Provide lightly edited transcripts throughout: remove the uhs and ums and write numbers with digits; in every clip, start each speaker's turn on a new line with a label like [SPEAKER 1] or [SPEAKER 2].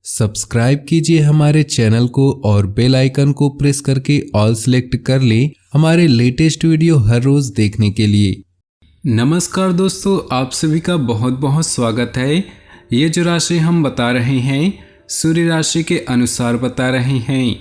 [SPEAKER 1] Subscribe कीजिए हमारे channel को और बेल आइकन को प्रेस करके ऑल सेलेक्ट कर लें हमारे लेटेस्ट वीडियो हर रोज देखने के लिए।
[SPEAKER 2] नमस्कार दोस्तों, आप सभी का बहुत बहुत स्वागत है। ये जो राशि हम बता रहे हैं सूर्य राशि के अनुसार बता रहे हैं।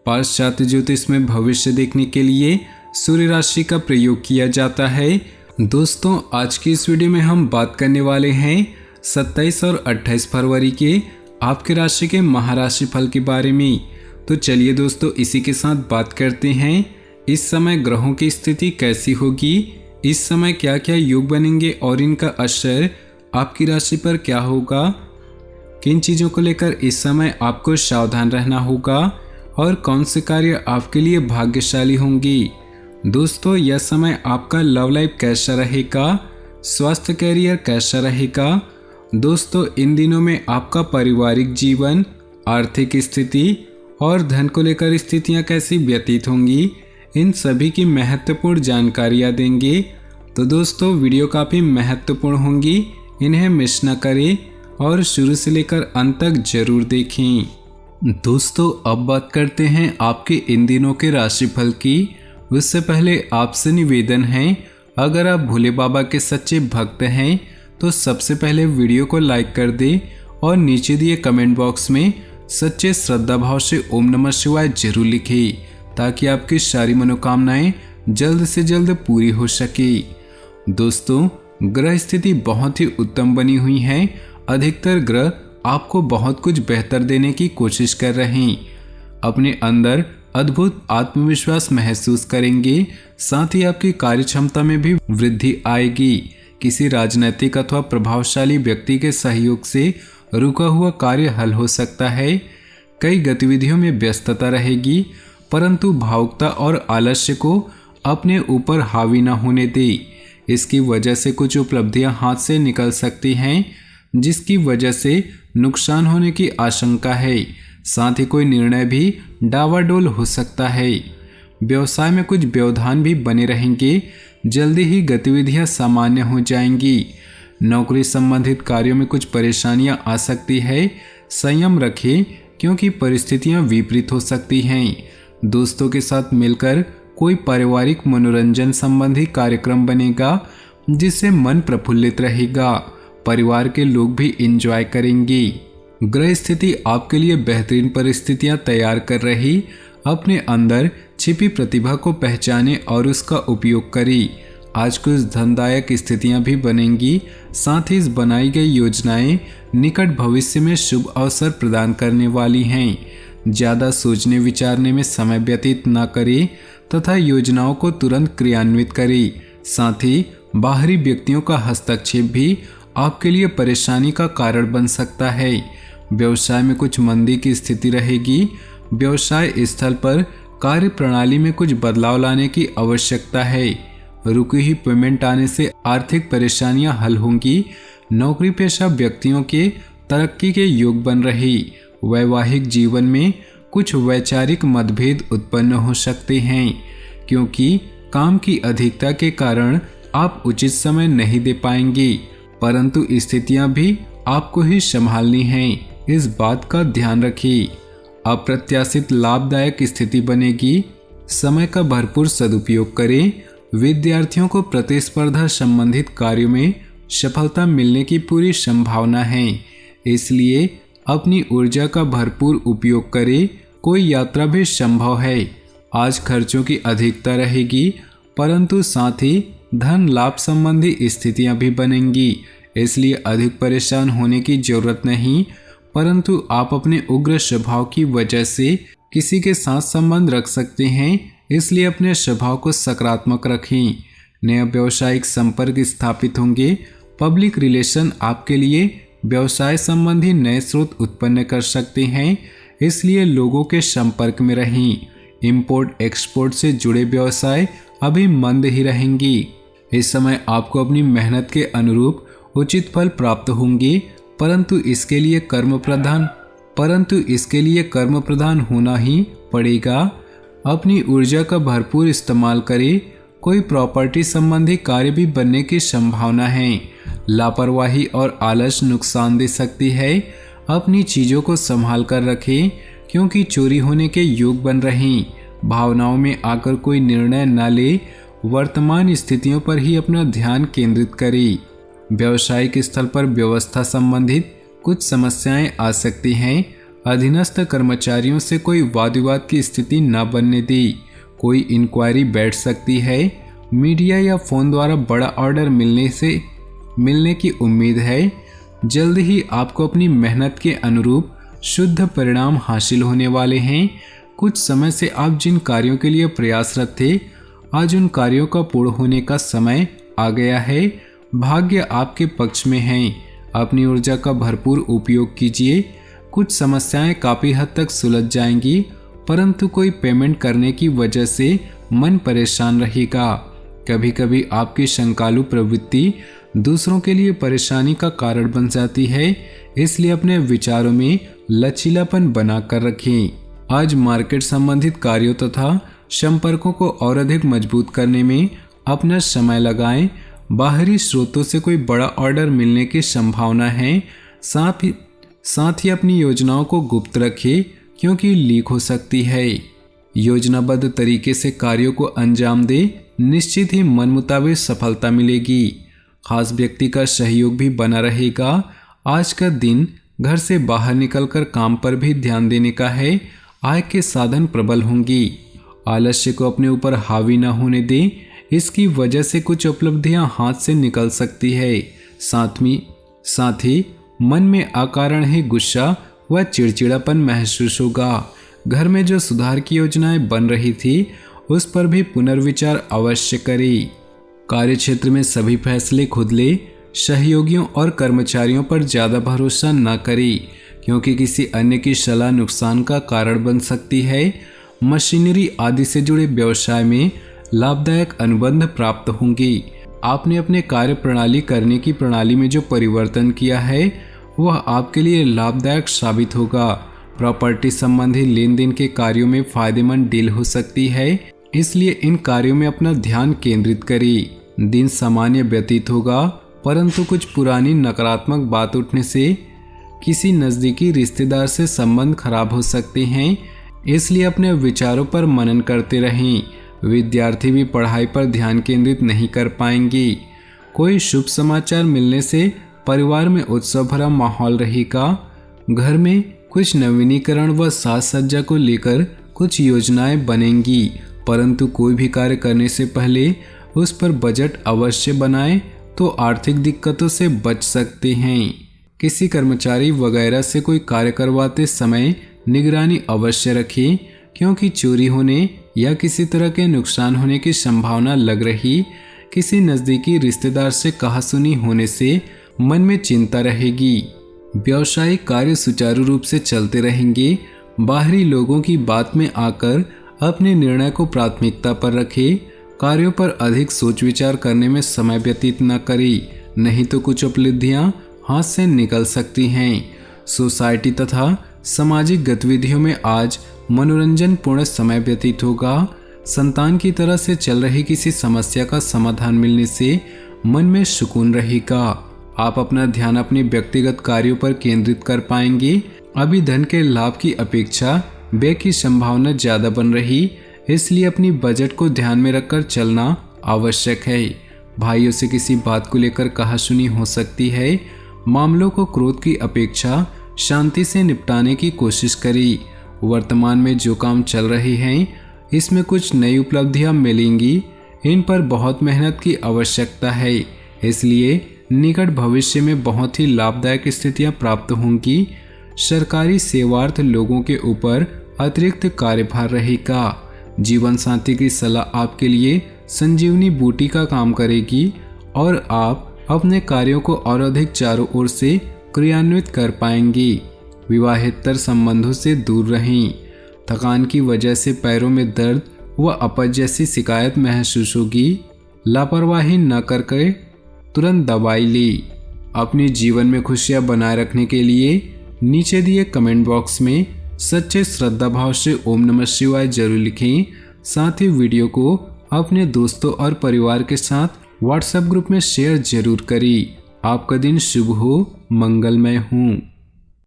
[SPEAKER 2] पाश्चात्य ज्योतिष में भविष्य देखने के लिए सूर्य राशि का प्रयोग किया जाता है। दोस्तों, आज की इस वीडियो में हम बात करने वाले हैं 27 और 28 फरवरी के आपके राशि के महाराशि फल के बारे में। तो चलिए दोस्तों, इसी के साथ बात करते हैं इस समय ग्रहों की स्थिति कैसी होगी, इस समय क्या क्या योग बनेंगे और इनका असर आपकी राशि पर क्या होगा, किन चीज़ों को लेकर इस समय आपको सावधान रहना होगा और कौन से कार्य आपके लिए भाग्यशाली होंगी। दोस्तों, यह समय आपका लव लाइफ कैसा रहेगा, स्वास्थ्य कैरियर कैसा रहेगा। दोस्तों, इन दिनों में आपका पारिवारिक जीवन, आर्थिक स्थिति और धन को लेकर स्थितियां कैसी व्यतीत होंगी, इन सभी की महत्वपूर्ण जानकारियां देंगे। तो दोस्तों, वीडियो काफ़ी महत्वपूर्ण होंगी, इन्हें मिस न करें और शुरू से लेकर अंत तक जरूर देखें। दोस्तों, अब बात करते हैं आपके इन दिनों के राशिफल की। उससे पहले आपसे निवेदन है, अगर आप भोले बाबा के सच्चे भक्त हैं तो सबसे पहले वीडियो को लाइक कर दें और नीचे दिए कमेंट बॉक्स में सच्चे श्रद्धा भाव से ओम नमः शिवाय जरूर लिखें, ताकि आपकी सारी मनोकामनाएं जल्द से जल्द पूरी हो सके। दोस्तों, ग्रह स्थिति बहुत ही उत्तम बनी हुई है। अधिकतर ग्रह आपको बहुत कुछ बेहतर देने की कोशिश कर रहे हैं। अपने अंदर अद्भुत आत्मविश्वास महसूस करेंगे, साथ ही आपकी कार्य क्षमता में भी वृद्धि आएगी। किसी राजनीतिक अथवा प्रभावशाली व्यक्ति के सहयोग से रुका हुआ कार्य हल हो सकता है। कई गतिविधियों में व्यस्तता रहेगी, परंतु भावुकता और आलस्य को अपने ऊपर हावी न होने दे। इसकी वजह से कुछ उपलब्धियां हाथ से निकल सकती हैं, जिसकी वजह से नुकसान होने की आशंका है। साथ ही कोई निर्णय भी डावाडोल हो सकता है। व्यवसाय में कुछ व्यवधान भी बने रहेंगे, जल्दी ही गतिविधियां सामान्य हो जाएंगी। नौकरी संबंधित कार्यों में कुछ परेशानियां आ सकती है, संयम रखें क्योंकि परिस्थितियां विपरीत हो सकती हैं। दोस्तों के साथ मिलकर कोई पारिवारिक मनोरंजन संबंधी कार्यक्रम बनेगा, जिससे मन प्रफुल्लित रहेगा। परिवार के लोग भी एंजॉय करेंगे। ग्रह स्थिति आपके लिए बेहतरीन परिस्थितियां तैयार कर रही। अपने अंदर छिपी प्रतिभा को पहचाने और उसका उपयोग करें। आज कुछ धनदायक स्थितियां भी बनेंगी, साथ ही इस बनाई गई योजनाएं निकट भविष्य में शुभ अवसर प्रदान करने वाली हैं। ज़्यादा सोचने विचारने में समय व्यतीत न करें तथा योजनाओं को तुरंत क्रियान्वित करें। साथ ही बाहरी व्यक्तियों का हस्तक्षेप भी आपके लिए परेशानी का कारण बन सकता है। व्यवसाय में कुछ मंदी की स्थिति रहेगी। व्यवसाय स्थल पर कार्य प्रणाली में कुछ बदलाव लाने की आवश्यकता है। रुकी हुई पेमेंट आने से आर्थिक परेशानियां हल होंगी। नौकरी पेशा व्यक्तियों के तरक्की के योग बन रही। वैवाहिक जीवन में कुछ वैचारिक मतभेद उत्पन्न हो सकते हैं, क्योंकि काम की अधिकता के कारण आप उचित समय नहीं दे पाएंगे, परंतु स्थितियां भी आपको ही संभालनी हैं। इस बात का ध्यान रखिए। अप्रत्याशित लाभदायक स्थिति बनेगी। समय का भरपूर सदुपयोग करें। विद्यार्थियों को प्रतिस्पर्धा संबंधित कार्यों में सफलता मिलने की पूरी संभावना है, इसलिए अपनी ऊर्जा का भरपूर उपयोग करें। कोई यात्रा भी संभव है। आज खर्चों की अधिकता रहेगी, परंतु साथ ही धन लाभ संबंधी स्थितियां भी बनेंगी, इसलिए अधिक परेशान होने की जरूरत नहीं। परंतु आप अपने उग्र स्वभाव की वजह से किसी के साथ संबंध रख सकते हैं, इसलिए अपने स्वभाव को सकारात्मक रखें। नए व्यावसायिक संपर्क स्थापित होंगे। पब्लिक रिलेशन आपके लिए व्यवसाय संबंधी नए स्रोत उत्पन्न कर सकते हैं, इसलिए लोगों के संपर्क में रहें। इंपोर्ट एक्सपोर्ट से जुड़े व्यवसाय अभी मंद ही रहेंगी। इस समय आपको अपनी मेहनत के अनुरूप उचित फल प्राप्त होंगे, परंतु इसके लिए कर्म प्रधान होना ही पड़ेगा। अपनी ऊर्जा का भरपूर इस्तेमाल करें। कोई प्रॉपर्टी संबंधी कार्य भी बनने की संभावना है। लापरवाही और आलस नुकसान दे सकती है। अपनी चीज़ों को संभाल कर रखें क्योंकि चोरी होने के योग बन रहे। भावनाओं में आकर कोई निर्णय न ले, वर्तमान स्थितियों पर ही अपना ध्यान केंद्रित करें। व्यावसायिक स्थल पर व्यवस्था संबंधित कुछ समस्याएं आ सकती हैं। अधीनस्थ कर्मचारियों से कोई वाद विवाद की स्थिति न बनने दें। कोई इंक्वायरी बैठ सकती है। मीडिया या फ़ोन द्वारा बड़ा ऑर्डर मिलने की उम्मीद है। जल्द ही आपको अपनी मेहनत के अनुरूप शुद्ध परिणाम हासिल होने वाले हैं। कुछ समय से आप जिन कार्यों के लिए प्रयासरत थे, आज उन कार्यों का पूर्ण होने का समय आ गया है। भाग्य आपके पक्ष में है। अपनी ऊर्जा का भरपूर उपयोग कीजिए। कुछ समस्याएं काफ़ी हद तक सुलझ जाएंगी, परंतु कोई पेमेंट करने की वजह से मन परेशान रहेगा। कभी कभी आपकी शंकालु प्रवृत्ति दूसरों के लिए परेशानी का कारण बन जाती है, इसलिए अपने विचारों में लचीलापन बनाकर रखें। आज मार्केट संबंधित कार्यों तथा संपर्कों को और अधिक मजबूत करने में अपना समय लगाएं। बाहरी स्रोतों से कोई बड़ा ऑर्डर मिलने की संभावना है। साथ ही अपनी योजनाओं को गुप्त रखें क्योंकि लीक हो सकती है। योजनाबद्ध तरीके से कार्यों को अंजाम दें, निश्चित ही मन मुताबिक सफलता मिलेगी। खास व्यक्ति का सहयोग भी बना रहेगा। आज का दिन घर से बाहर निकलकर काम पर भी ध्यान देने का है। आय के साधन प्रबल होंगी। आलस्य को अपने ऊपर हावी न होने दें, इसकी वजह से कुछ उपलब्धियां हाथ से निकल सकती है। साथ ही मन में अकारण ही गुस्सा व चिड़चिड़ापन महसूस होगा। घर में जो सुधार की योजनाएं बन रही थी, उस पर भी पुनर्विचार अवश्य करें। कार्यक्षेत्र में सभी फैसले खुद ले। सहयोगियों और कर्मचारियों पर ज़्यादा भरोसा न करें क्योंकि किसी अन्य की सलाह नुकसान का कारण बन सकती है। मशीनरी आदि से जुड़े व्यवसाय में लाभदायक अनुबंध प्राप्त होंगे। आपने अपने कार्य प्रणाली करने की प्रणाली में जो परिवर्तन किया है, वह आपके लिए लाभदायक साबित होगा। प्रॉपर्टी संबंधी लेन देन के कार्यों में फायदेमंद डील हो सकती है, इसलिए इन कार्यों में अपना ध्यान केंद्रित करें। दिन सामान्य व्यतीत होगा, परंतु कुछ पुरानी नकारात्मक बात उठने से किसी नज़दीकी रिश्तेदार से संबंध खराब हो सकते हैं, इसलिए अपने विचारों पर मनन करते रहें। विद्यार्थी भी पढ़ाई पर ध्यान केंद्रित नहीं कर पाएंगे। कोई शुभ समाचार मिलने से परिवार में उत्सव भरा माहौल रहेगा। घर में कुछ नवीनीकरण व साज सज्जा को लेकर कुछ योजनाएं बनेंगी, परंतु कोई भी कार्य करने से पहले उस पर बजट अवश्य बनाएं तो आर्थिक दिक्कतों से बच सकते हैं। किसी कर्मचारी वगैरह से कोई कार्य करवाते समय निगरानी अवश्य रखें क्योंकि चोरी होने या किसी तरह के नुकसान होने की संभावना लग रही। किसी नज़दीकी रिश्तेदार से कहासुनी होने से मन में चिंता रहेगी। व्यावसायिक कार्य सुचारू रूप से चलते रहेंगे। बाहरी लोगों की बात में आकर अपने निर्णय को प्राथमिकता पर रखें। कार्यों पर अधिक सोच विचार करने में समय व्यतीत न करें, नहीं तो कुछ उपलब्धियां हाथ से निकल सकती हैं। सोसाइटी तथा सामाजिक गतिविधियों में आज मनोरंजन पूर्ण समय व्यतीत होगा। संतान की तरह से चल रही किसी समस्या का समाधान मिलने से मन में सुकून रहेगा। आप अपना ध्यान अपने व्यक्तिगत कार्यों पर केंद्रित कर पाएंगे। अभी धन के लाभ की अपेक्षा व्यय की संभावना ज़्यादा बन रही, इसलिए अपनी बजट को ध्यान में रखकर चलना आवश्यक है। भाइयों से किसी बात को लेकर कहासुनी हो सकती है। मामलों को क्रोध की अपेक्षा शांति से निपटाने की कोशिश करें। वर्तमान में जो काम चल रहे हैं, इसमें कुछ नई उपलब्धियां मिलेंगी। इन पर बहुत मेहनत की आवश्यकता है, इसलिए निकट भविष्य में बहुत ही लाभदायक स्थितियां प्राप्त होंगी। सरकारी सेवार्थ लोगों के ऊपर अतिरिक्त कार्यभार रहेगा। जीवन साथी की सलाह आपके लिए संजीवनी बूटी का काम करेगी और आप अपने कार्यों को और अधिक चारों ओर से क्रियान्वित कर पाएंगे। विवाहेतर संबंधों से दूर रहें। थकान की वजह से पैरों में दर्द व अपच जैसी शिकायत महसूस होगी। लापरवाही न करके तुरंत दवाई लें। अपने जीवन में खुशियां बनाए रखने के लिए नीचे दिए कमेंट बॉक्स में सच्चे श्रद्धा भाव से ओम नमः शिवाय जरूर लिखें। साथ ही वीडियो को अपने दोस्तों और परिवार के साथ व्हाट्सएप ग्रुप में शेयर जरूर करें। आपका दिन शुभ हो, मंगलमय हो।